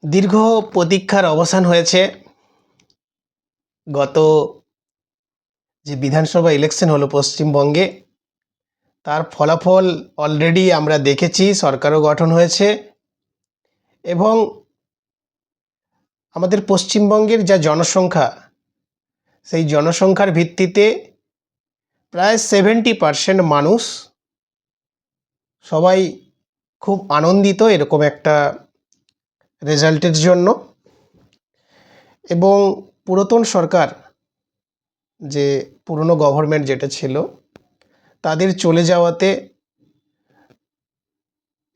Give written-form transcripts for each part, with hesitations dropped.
দীর্ঘ প্রতীক্ষার অবসান হয়েছে। গত যে বিধানসভা ইলেকশন হলো পশ্চিমবঙ্গে, তার ফলাফল অলরেডি আমরা দেখেছি। সরকারও গঠন হয়েছে এবং আমাদের পশ্চিমবঙ্গের যা জনসংখ্যা, সেই জনসংখ্যার ভিত্তিতে প্রায় 70% মানুষ সবাই খুব আনন্দিত এরকম একটা রেজাল্টের জন্য। এবং পুরাতন সরকার, যে পুরনো গভর্নমেন্ট যেটা ছিল, তাদের চলে যাওয়াতে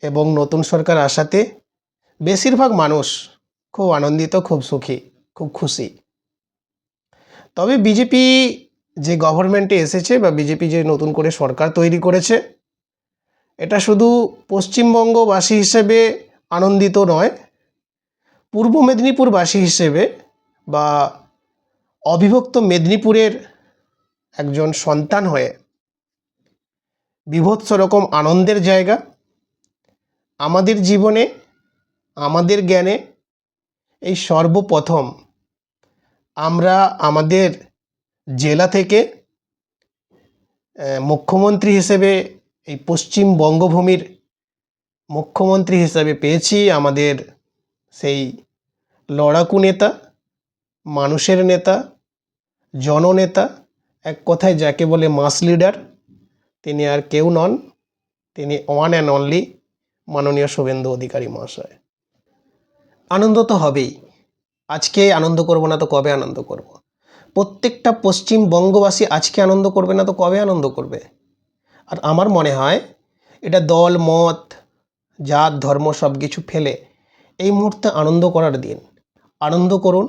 এবং নতুন সরকার আসাতে বেশিরভাগ মানুষ খুব আনন্দিত, খুব সুখী, খুব খুশি। তবে বিজেপি যে গভর্নমেন্টে এসেছে বা বিজেপি যে নতুন করে সরকার তৈরি করেছে, এটা শুধু পশ্চিমবঙ্গবাসী হিসেবে আনন্দিত নয়, পূর্ব মেদিনীপুরবাসী হিসেবে বা অবিভক্ত মেদিনীপুরের একজন সন্তান হয়ে বীভৎস রকম আনন্দের জায়গা। আমাদের জীবনে, আমাদের জ্ঞানে এই সর্বপ্রথম আমরা আমাদের জেলা থেকে মুখ্যমন্ত্রী হিসেবে, এই পশ্চিম বঙ্গভূমির মুখ্যমন্ত্রী হিসেবে পেয়েছি আমাদের সেই লড়াকু নেতা, মানুষের নেতা, জননেতা, এক কথায় যাকে বলে মাস লিডার। তিনি আর কেউ নন, তিনি ওয়ান অ্যান্ড অনলি মাননীয় শুভেন্দু অধিকারী মহাশয়। আনন্দ তো হবেই। আজকে আনন্দ করব না তো কবে আনন্দ করব? প্রত্যেকটা পশ্চিমবঙ্গবাসী আজকে আনন্দ করবে না তো কবে আনন্দ করবে? আর আমার মনে হয় এটা দল মত, জাত ধর্ম সব কিছু ফেলে এই মুহূর্তে আনন্দ করার দিন। আনন্দ করুন।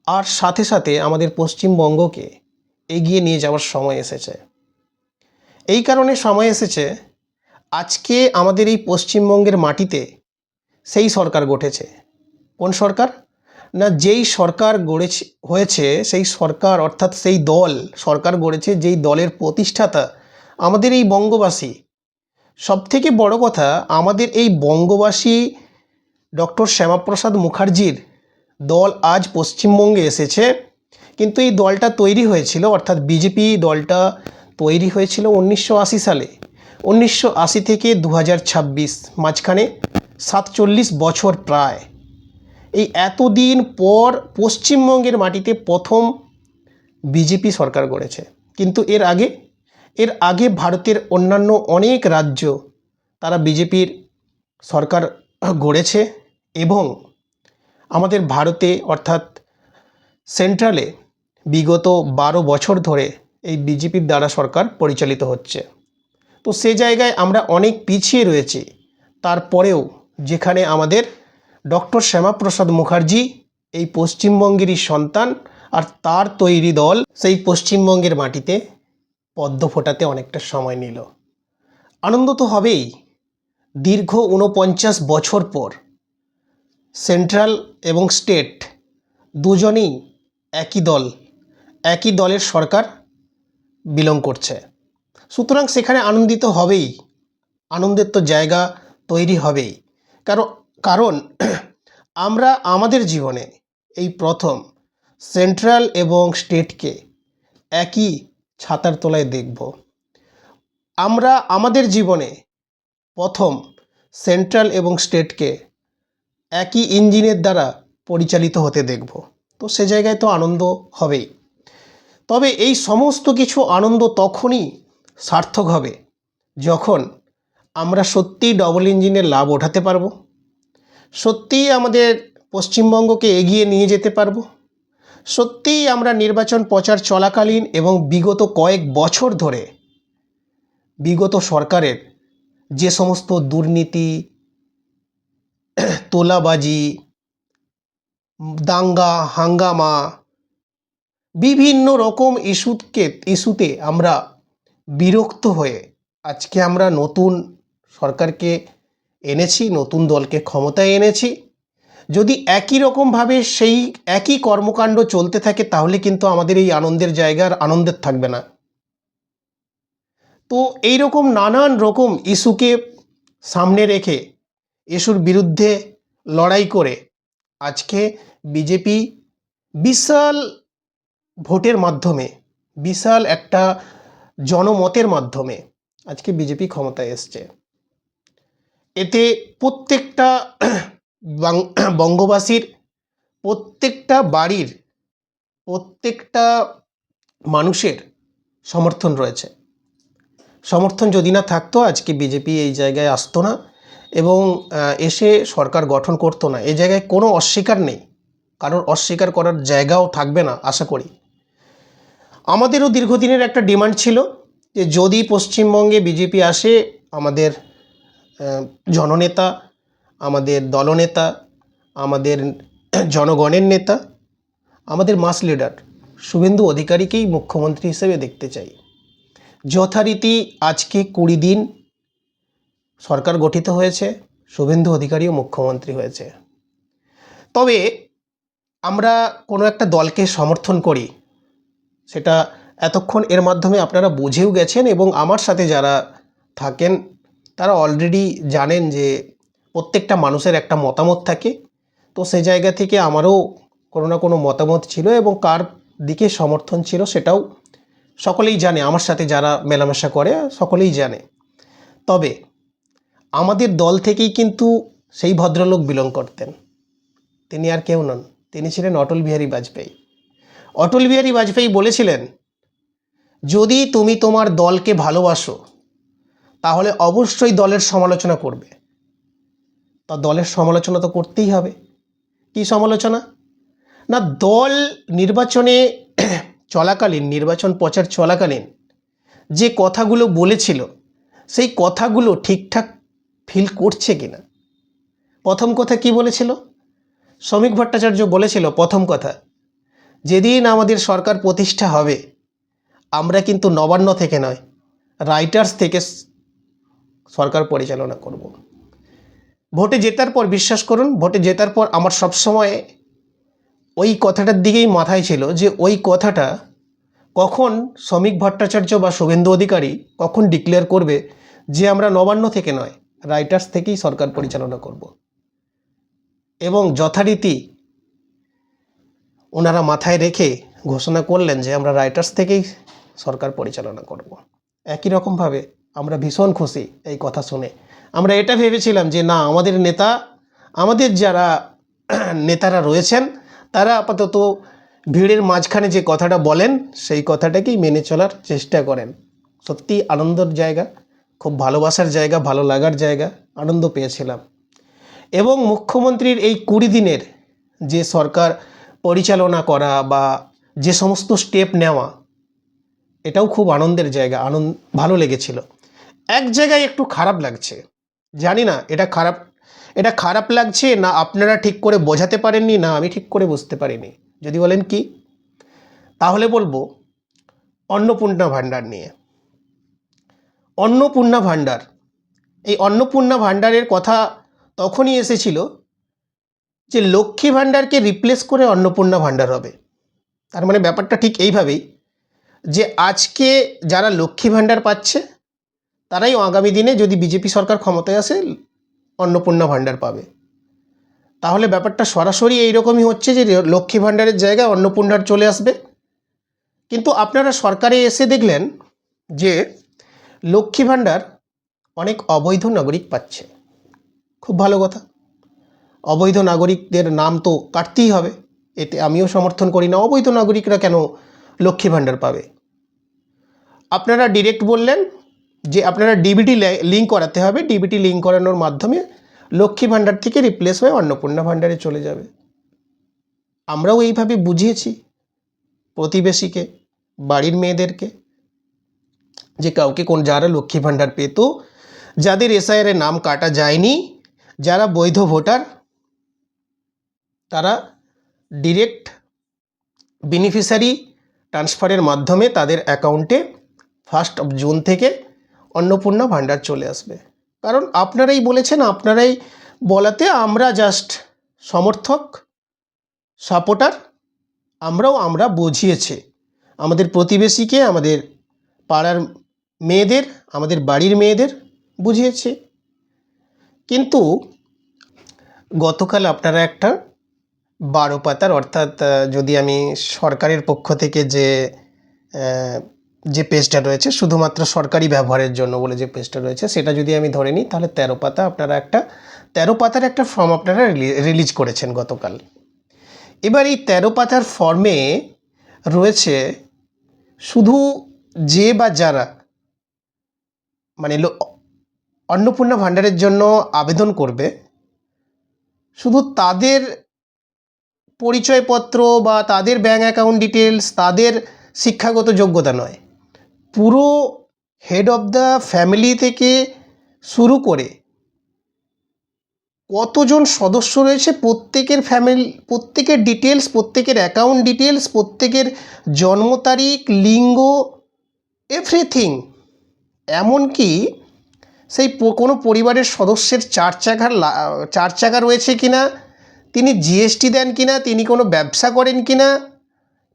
আর সাথে সাথে আমাদের পশ্চিমবঙ্গকে এগিয়ে নিয়ে যাওয়ার সময় এসেছে। এই কারণে সময় এসেছে, আজকে আমাদের এই পশ্চিমবঙ্গের মাটিতে সেই সরকার গঠেছে। কোন সরকার? না, যেই সরকার হয়েছে সেই সরকার, অর্থাৎ সেই দল সরকার গড়েছে যেই দলের প্রতিষ্ঠাতা আমাদের এই বঙ্গবাসী। সবথেকে বড় কথা, আমাদের এই বঙ্গবাসী ডক্টর শ্যামাপ্রসাদ মুখার্জির দল আজ পশ্চিমবঙ্গে এসেছে। কিন্তু এই দলটা তৈরি হয়েছিল, অর্থাৎ বিজেপি দলটা তৈরি হয়েছিল 1980 সালে। 1980 থেকে 2026, মাঝখানে 47 বছর প্রায়। এই এতদিন পর পশ্চিমবঙ্গের মাটিতে প্রথম বিজেপি সরকার গড়েছে। কিন্তু এর আগে ভারতের অন্যান্য অনেক রাজ্য তারা বিজেপির সরকার গড়েছে এবং আমাদের ভারতে অর্থাৎ সেন্ট্রালে বিগত 12 বছর ধরে এই বিজেপির দ্বারা সরকার পরিচালিত হচ্ছে। তো সে জায়গায় আমরা অনেক পিছিয়ে রয়েছি। তারপরেও যেখানে আমাদের ডক্টর শ্যামাপ্রসাদ মুখার্জি এই পশ্চিমবঙ্গেরই সন্তান, আর তার তৈরি দল সেই পশ্চিমবঙ্গের মাটিতে পদ্ম ফোটাতে অনেকটা সময় নিল। আনন্দ তো হবেই। দীর্ঘ 49 বছর পর সেন্ট্রাল এবং স্টেট দুজনেই একই দলের সরকার বিলং করছে। সুতরাং সেখানে আনন্দিত হবেই, আনন্দের তো জায়গা তৈরি হবেই। কারণ আমরা আমাদের জীবনে এই প্রথম সেন্ট্রাল এবং স্টেটকে একই ছাতার তলায় দেখব। আমরা আমাদের জীবনে প্রথম সেন্ট্রাল এবং স্টেটকে একই ইঞ্জিনের দ্বারা পরিচালিত হতে দেখব। তো সে জায়গায় তো আনন্দ হবেই। তবে এই সমস্ত কিছু আনন্দ তখনই সার্থক হবে যখন আমরা সত্যিই ডবল ইঞ্জিনের লাভ ওঠাতে পারবো, সত্যিই আমাদের পশ্চিমবঙ্গকে এগিয়ে নিয়ে যেতে পারবো, সত্যিই আমরা নির্বাচন প্রচার চলাকালীন এবং বিগত কয়েক বছর ধরে বিগত সরকারের যে সমস্ত দুর্নীতি, তোলাবাজি, দাঙ্গা হাঙ্গামা, বিভিন্ন রকম ইস্যুতে আমরা বিরক্ত হয়ে আজকে আমরা নতুন সরকারকে এনেছি, নতুন দলকে ক্ষমতায় এনেছি। যদি একই রকমভাবে সেই একই কর্মকাণ্ড চলতে থাকে তাহলে কিন্তু আমাদের এই আনন্দের জায়গা আর আনন্দের থাকবে না। তো এই রকম নানান রকম ইস্যুকে সামনে রেখে, ইস্যুর বিরুদ্ধে লড়াই করে আজকে বিজেপি বিশাল ভোটের মাধ্যমে, বিশাল একটা জনমতের মাধ্যমে আজকে বিজেপি ক্ষমতায় এসছে। এতে প্রত্যেকটা বঙ্গবাসীর, প্রত্যেকটা বাড়ির, প্রত্যেকটা মানুষের সমর্থন রয়েছে। সমর্থন যদি না থাকতো আজকে বিজেপি এই জায়গায় আসতো না এবং এসে সরকার গঠন করতো না। এই জায়গায় কোনো অস্বীকার নেই, কারোর অস্বীকার করার জায়গাও থাকবে না আশা করি। আমাদেরও দীর্ঘদিনের একটা ডিমান্ড ছিল যে যদি পশ্চিমবঙ্গে বিজেপি আসে, আমাদের জননেতা, আমাদের দলনেতা, আমাদের জনগণের নেতা, আমাদের মাস লিডার শুভেন্দু অধিকারীকেই মুখ্যমন্ত্রী হিসেবে দেখতে চাই। যথারীতি আজকে 20 দিন সরকার গঠিত হয়েছে, শুভেন্দু অধিকারীও মুখ্যমন্ত্রী হয়েছে। তবে আমরা কোনো একটা দলকে সমর্থন করি, সেটা এতক্ষণ এর মাধ্যমে আপনারা বুঝেও গেছেন এবং আমার সাথে যারা থাকেন তারা অলরেডি জানেন যে প্রত্যেকটা মানুষের একটা মতামত থাকে। তো সেই জায়গা থেকে আমারও কোনো না কোনো মতামত ছিল এবং কার দিকে সমর্থন ছিল সেটাও সকলেই জানে, আমার সাথে যারা মেলামেশা করে সকলেই জানে। তবে আমাদের দল থেকেই কিন্তু সেই ভদ্রলোক বিলং করতেন। তিনি আর কেউ নন, তিনি ছিলেন অটল বিহারী বাজপেয়ী। অটল বিহারী বাজপেয়ী বলেছিলেন, যদি তুমি তোমার দলকে ভালোবাসো তাহলে অবশ্যই দলের সমালোচনা করবে। তা দলের সমালোচনা তো করতেই হবে। কী সমালোচনা? না, দল নির্বাচনে চলাকালীন, নির্বাচন প্রচার চলাকালীন যে কথাগুলো বলেছিল সেই কথাগুলো ঠিকঠাক ফিল করছে কিনা। প্রথম কথা কি বলেছিল? শ্রমিক ভট্টাচার্য বলেছিল প্রথম কথা, যেদিন আমাদের সরকার প্রতিষ্ঠা হবে আমরা কিন্তু নবান্ন থেকে নয়, রাইটার্স থেকে সরকার পরিচালনা করব। ভোটে জেতার পর, বিশ্বাস করুন, ভোটে জেতার পর আমার সবসময় ওই কথাটার দিকেই মাথায় ছিল যে ওই কথাটা কখন শ্রমিক ভট্টাচার্য বা শুভেন্দু অধিকারী কখন ডিক্লেয়ার করবে যে আমরা নবান্ন থেকে নয়, রাইটার্স থেকেই সরকার পরিচালনা করব। এবং যথারীতি ওনারা মাথায় রেখে ঘোষণা করলেন যে আমরা রাইটার্স থেকেই সরকার পরিচালনা করব। একই রকমভাবে আমরা ভীষণ খুশি এই কথা শুনে। আমরা এটা ভেবেছিলাম যে না, আমাদের নেতা, আমাদের যারা নেতারা রয়েছেন তারা আপাতত ভিড়ের মাঝখানে যে কথাটা বলেন সেই কথাটাকেই মেনে চলার চেষ্টা করেন। সত্যি আনন্দের জায়গা, খুব ভালোবাসার জায়গা, ভালো লাগার জায়গা, আনন্দ পেয়েছিলাম। এবং মুখ্যমন্ত্রীর এই 20 দিনের যে সরকার পরিচালনা করা বা যে সমস্ত স্টেপ নেওয়া, এটাও খুব আনন্দের জায়গা, ভালো লেগেছিল। এক জায়গায় একটু খারাপ লাগছে, জানি না এটা খারাপ লাগছে না আপনারা ঠিক করে বোঝাতে পারেননি, না আমি ঠিক করে বুঝতে পারিনি। যদি বলেন কি, তাহলে বলবো অন্নপূর্ণা ভাণ্ডার নিয়ে। অন্নপূর্ণা ভাণ্ডার, এই অন্নপূর্ণা ভাণ্ডারের কথা তখনই এসেছিল যে লক্ষ্মী ভাণ্ডারকে রিপ্লেস করে অন্নপূর্ণা ভাণ্ডার হবে। তার মানে ব্যাপারটা ঠিক এইভাবেই যে আজকে যারা লক্ষ্মী ভাণ্ডার পাচ্ছে তারাই আগামী দিনে যদি বিজেপি সরকার ক্ষমতায় আসে অন্নপূর্ণা ভাণ্ডার পাবে। তাহলে ব্যাপারটা সরাসরি এইরকমই হচ্ছে যে লক্ষ্মী ভাণ্ডারের জায়গায় অন্নপূর্ণার চলে আসবে। কিন্তু আপনারা সরকারে এসে দেখলেন যে লক্ষ্মী ভাণ্ডার অনেক অবৈধ নাগরিক পাচ্ছে। খুব ভালো কথা, অবৈধ নাগরিকদের নাম তো কাটতেই হবে, এতে আমিও সমর্থন করি না। অবৈধ নাগরিকরা কেন লক্ষ্মী ভাণ্ডার পাবে? আপনারা ডিরেক্ট বললেন যে আপনারা ডিবিটি লিঙ্ক করাতে হবে, ডিবিটি লিঙ্ক করানোর মাধ্যমে লক্ষ্মী ভাণ্ডার থেকে রিপ্লেস হয়ে অন্নপূর্ণা ভাণ্ডারে চলে যাবে। আমরাও এইভাবে বুঝিয়েছি প্রতিবেশীকে, বাড়ির মেয়েদেরকে, যে কাউকে যারা লক্ষ্মী ভাণ্ডার পেত, যাদের এসআইআরে নাম কাটা যায়নি, যারা বৈধ ভোটার, তারা ডিরেক্ট বেনিফিশিয়ারি ট্রান্সফারের মাধ্যমে তাদের অ্যাকাউন্টে 1 জুন থেকে অন্নপূর্ণা ভাণ্ডার চলে আসবে। কারণ আপনারাই বলেছেন, আপনারাই বলাতে আমরা জাস্ট সমর্থক, সাপোর্টার। আমরা বুঝিয়েছি আমাদের প্রতিবেশীকে, আমাদের পাড়ার মেয়েদের, আমাদের বাড়ির মেয়েদের বুঝিয়েছি। কিন্তু গতকাল আপনারা একটা 12 পাতার, অর্থাৎ যদি আমি সরকারের পক্ষ থেকে যে পেজটা রয়েছে শুধুমাত্র সরকারি ব্যবহারের জন্য বলে যে পেজটা রয়েছে সেটা যদি আমি ধরে নিই, তাহলে 13 পাতা আপনারা 13 পাতার একটা ফর্ম আপনারা রিলিজ করেছেন গতকাল। এবার এই 13 পাতার ফর্মে রয়েছে শুধু যে বা যারা মানে অন্নপূর্ণা ভাণ্ডারের জন্য আবেদন করবে, শুধু তাদের পরিচয়পত্র বা তাদের ব্যাঙ্ক অ্যাকাউন্ট ডিটেলস, তাদের শিক্ষাগত যোগ্যতা নয়, পুরো হেড অফ দ্য ফ্যামিলি থেকে শুরু করে কতজন সদস্য রয়েছে প্রত্যেকের ডিটেলস, প্রত্যেকের অ্যাকাউন্ট ডিটেলস, প্রত্যেকের জন্ম তারিখ, লিঙ্গ, এভরিথিং। এমনকি সেই কোনো পরিবারের সদস্যের চার চাকা রয়েছে কিনা, তিনি জিএসটি দেন কিনা, তিনি কোনো ব্যবসা করেন কিনা,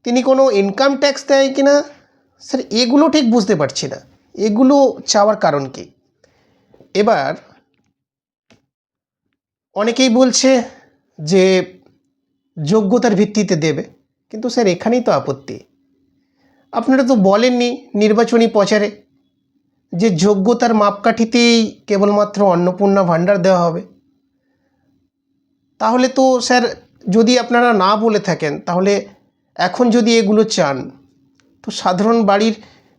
তিনি কোনো ইনকাম ট্যাক্স দেয় কিনা, স্যার এগুলো ঠিক বুঝতে পারছি না, এগুলো চাওয়ার কারণ কি? এবার অনেকেই বলছে যে যোগ্যতার ভিত্তিতে দেবে, কিন্তু স্যার এখানেই তো আপত্তি। আপনারা তো বলেননি নির্বাচনী প্রচারে যে যোগ্যতার মাপকাঠিতেই কেবলমাত্র অন্নপূর্ণা ভাণ্ডার দেওয়া হবে। তাহলে তো স্যার যদি আপনারা না বলে থাকেন, তাহলে এখন যদি এগুলো চান, তো সাধারণ বাড়ির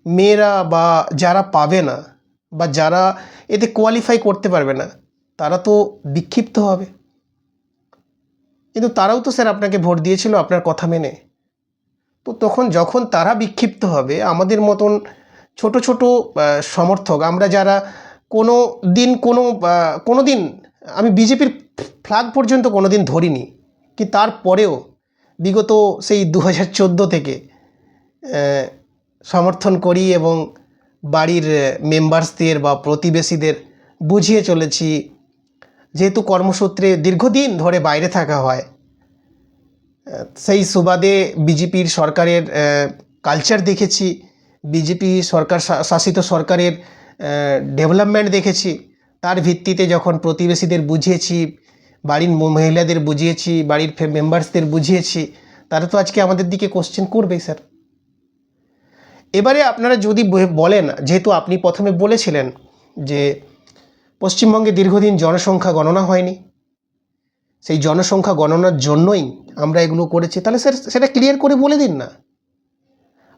মেয়েরা বা যারা পাবে না বা যারা এতে কোয়ালিফাই করতে পারবে না, তারা তো বিক্ষিপ্ত হবে। কিন্তু তারাও তো স্যার আপনাকে ভোট দিয়েছিল আপনার কথা মেনে। তো যখন তারা বিক্ষিপ্ত হবে, আমাদের মতন ছোট ছোট সমর্থক, আমরা যারা কোনো দিন আমি বিজেপির ফ্ল্যাগ পর্যন্ত কোনো দিন ধরিনি, কি তারপরেও বিগত সেই 2014 থেকে সমর্থন করি এবং বাড়ির মেম্বার্সদের বা প্রতিবেশীদের বুঝিয়ে চলেছি। যেহেতু কর্মসূত্রে দীর্ঘদিন ধরে বাইরে থাকা হয়, সেই সুবাদে বিজেপির সরকারের কালচার দেখেছি, বিজেপি শাসিত সরকারের ডেভেলপমেন্ট দেখেছি। তার ভিত্তিতে যখন প্রতিবেশীদের বুঝিয়েছি, বাড়ির মহিলাদের বুঝিয়েছি, বাড়ির মেম্বার্সদের বুঝিয়েছি, তারা তো আজকে আমাদের দিকে কোশ্চেন করবেই স্যার। এবারে আপনারা যদি বলেন, যেহেতু আপনি প্রথমে বলেছিলেন যে পশ্চিমবঙ্গে দীর্ঘদিন জনসংখ্যা গণনা হয়নি, সেই জনসংখ্যা গণনার জন্যই আমরা এগুলো করেছি, তাহলে স্যার সেটা ক্লিয়ার করে বলে দিন না।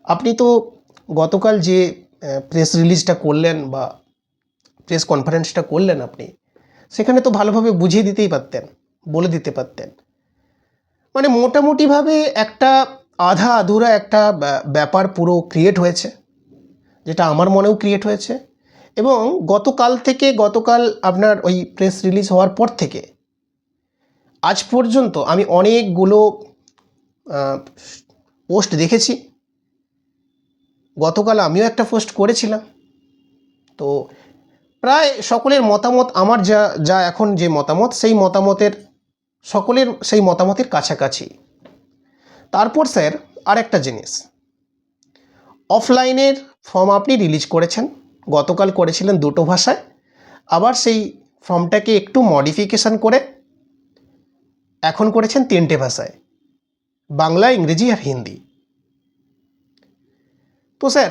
আপনি তো গতকাল যে প্রেস রিলিজটা করলেন বা প্রেস কনফারেন্সটা করলেন, আপনি সেখানে তো ভালোভাবে বুঝিয়ে দিতেই পারতেন, বলে দিতে পারতেন। মানে মোটামুটিভাবে একটা আধা আধুরা একটা ব্যাপার পুরো ক্রিয়েট হয়েছে, যেটা আমার মনেও ক্রিয়েট হয়েছে। এবং গতকাল আপনার ওই প্রেস রিলিজ হওয়ার পর থেকে আজ পর্যন্ত আমি অনেকগুলো পোস্ট দেখেছি। গতকাল আমিও একটা পোস্ট করেছিলাম। তো প্রায় সকলের মতামত, আমার যা এখন যে মতামত, সকলের সেই মতামতের কাছাকাছি। তারপর স্যার আরেকটা জিনিস, অফলাইনের ফর্ম আপনি রিলিজ করেছেন, গতকাল করেছিলেন দুটো ভাষায়, আবার সেই ফর্মটাকে একটু মডিফিকেশান করে এখন করেছেন 3টে ভাষায়, বাংলা, ইংরেজি আর হিন্দি। তো স্যার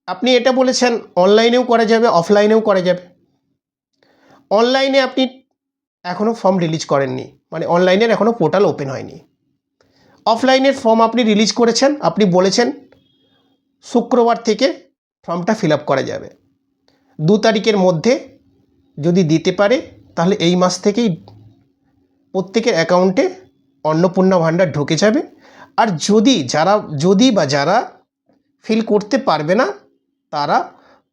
আপনি এটা বলেছেন অনলাইনেও করা যাবে, অফলাইনেও করা যাবে। অনলাইনে আপনি এখনও ফর্ম রিলিজ করেননি, মানে অনলাইনের এখনও পোর্টাল ওপেন হয়নি। অফলাইনের ফর্ম আপনি রিলিজ করেছেন, আপনি বলেছেন শুক্রবার থেকে ফর্মটা ফিল আপ করা যাবে। 2 তারিখের মধ্যে যদি দিতে পারে, তাহলে এই মাস থেকেই প্রত্যেকের অ্যাকাউন্টে অন্নপূর্ণা ভাণ্ডার ঢুকে যাবে। আর যারা ফিল করতে পারবে না, তারা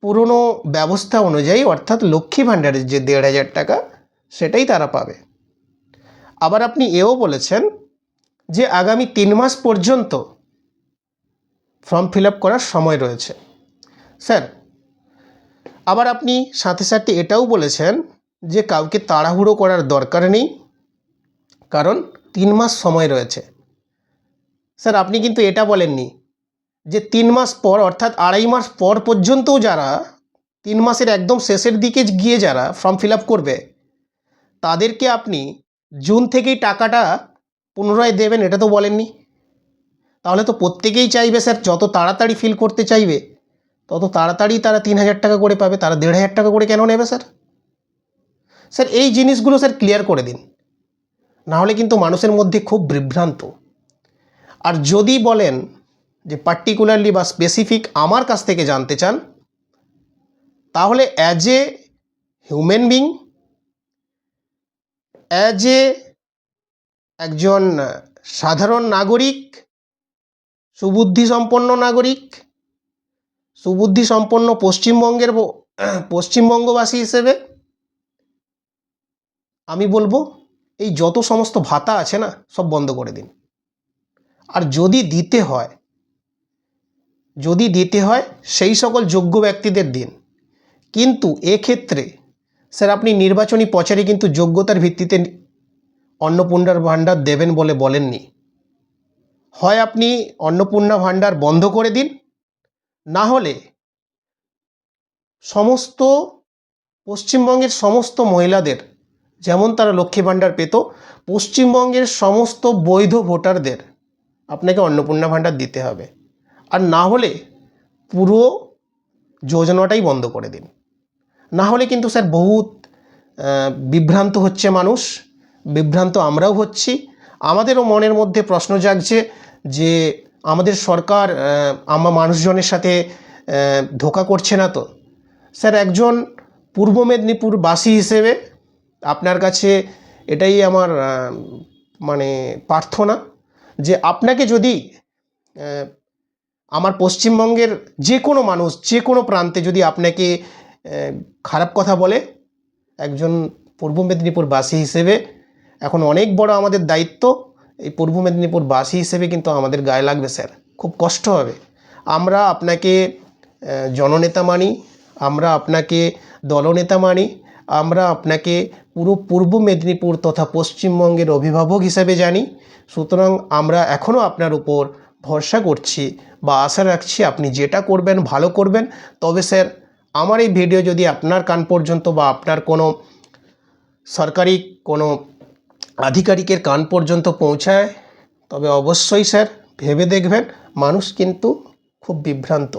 পুরনো ব্যবস্থা অনুযায়ী, অর্থাৎ লক্ষ্মী ভাণ্ডারের যে 1,500 টাকা, সেটাই তারা পাবে। আবার আপনি এও বলেছেন যে আগামী 3 মাস পর্যন্ত ফর্ম ফিল আপ করার সময় রয়েছে। স্যার আবার আপনি সাথে সাথে এটাও বলেছেন যে কাউকে তাড়াহুড়ো করার দরকার নেই, কারণ 3 মাস সময় রয়েছে। স্যার আপনি কিন্তু এটা বলেননি যে 3 মাস পর, অর্থাৎ 2.5 মাস পর পর্যন্তও যারা 3 মাসের একদম শেষের দিকে গিয়ে যারা ফর্ম ফিল আপ করবে, তাদেরকে আপনি জুন থেকেই টাকাটা পুনরায় দেবেন, এটা তো বলেননি। তাহলে তো প্রত্যেকেই চাইবে স্যার, যত তাড়াতাড়ি ফিল করতে চাইবে তত তাড়াতাড়ি তারা 3,000 টাকা করে পাবে, তারা 1,500 টাকা করে কেন নেবে স্যার? স্যার এই জিনিসগুলো স্যার ক্লিয়ার করে দিন, নাহলে কিন্তু মানুষের মধ্যে খুব বিভ্রান্ত। আর যদি বলেন যে পার্টিকুলারলি বা স্পেসিফিক আমার কাছ থেকে জানতে চান, তাহলে as a human being, as a একজন সাধারণ নাগরিক, সুবুদ্ধিসম্পন্ন নাগরিক, সুবুদ্ধিসম্পন্ন পশ্চিমবঙ্গবাসী হিসেবে আমি বলবো এই যত সমস্ত ভাতা আছে না, সব বন্ধ করে দিন। আর যদি দিতে হয় সেই সকল যোগ্য ব্যক্তিদের দিন। কিন্তু এক্ষেত্রে স্যার আপনি নির্বাচনী প্রচারে কিন্তু যোগ্যতার ভিত্তিতে অন্নপূর্ণার ভাণ্ডার দেবেন বলে বলেননি। হয় আপনি অন্নপূর্ণা ভাণ্ডার বন্ধ করে দিন, না হলে সমস্ত পশ্চিমবঙ্গের সমস্ত মহিলাদের, যেমন তারা লক্ষ্মী ভাণ্ডার পেত, পশ্চিমবঙ্গের সমস্ত বৈধ ভোটারদের আপনাকে অন্নপূর্ণা ভাণ্ডার দিতে হবে। আর না হলে পুরো যোজনাটাই বন্ধ করে দিন। না হলে কিন্তু স্যার বহুত বিভ্রান্ত হচ্ছে মানুষ, বিভ্রান্ত আমরাও হচ্ছি। আমাদেরও মনের মধ্যে প্রশ্ন জাগছে যে আমাদের সরকার আমার মানুষজনের সাথে ধোঁকা করছে না তো? স্যার একজন পূর্ব মেদিনীপুরবাসী হিসেবে আপনার কাছে এটাই আমার মানে প্রার্থনা, যে আপনাকে যদি আমার পশ্চিমবঙ্গের যে কোনো মানুষ যে কোনো প্রান্তে যদি আপনাকে খারাপ কথা বলে, একজন পূর্ব মেদিনীপুরবাসী হিসেবে এখন অনেক বড় আমাদের দায়িত্ব। এই পূর্ব মেদিনীপুরবাসী হিসেবে কিন্তু আমাদের গায়ে লাগবে স্যার, খুব কষ্ট হবে। আমরা আপনাকে জননেতা মানি, আমরা আপনাকে দলনেতা মানি, আমরা আপনাকে পুরো পূর্ব মেদিনীপুর তথা পশ্চিমবঙ্গের অভিভাবক হিসেবে জানি। সুতরাং আমরা এখনও আপনার উপর ভরসা করছি বা আশা রাখছি আপনি যেটা করবেন ভালো করবেন। তবে স্যার আমার এই ভিডিও যদি আপনার কান পর্যন্ত বা আপনার কোনো সরকারি কোনো আধিকারিকের কান পর্যন্ত পৌঁছায়, তবে অবশ্যই স্যার ভেবে দেখবেন। মানুষ কিন্তু খুব বিভ্রান্ত,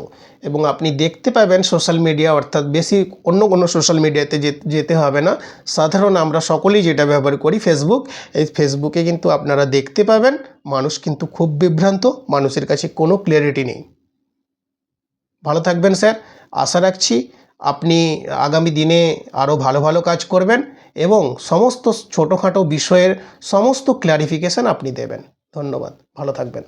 এবং আপনি দেখতে পাবেন সোশ্যাল মিডিয়া, অর্থাৎ বেশি অন্য কোনো সোশ্যাল মিডিয়াতে যেতে হবে না। সাধারণ আমরা সকলেই যেটা ব্যবহার করি ফেসবুক, এই ফেসবুকে কিন্তু আপনারা দেখতে পাবেন মানুষ কিন্তু খুব বিভ্রান্ত, মানুষের কাছে কোনো ক্লিয়ারিটি নেই। ভালো থাকবেন স্যার, আশা রাখছি আপনি আগামী দিনে আরও ভালো ভালো কাজ করবেন এবং সমস্ত ছোটোখাটো বিষয়ের সমস্ত ক্লারিফিকেশান আপনি দেবেন। ধন্যবাদ, ভালো থাকবেন।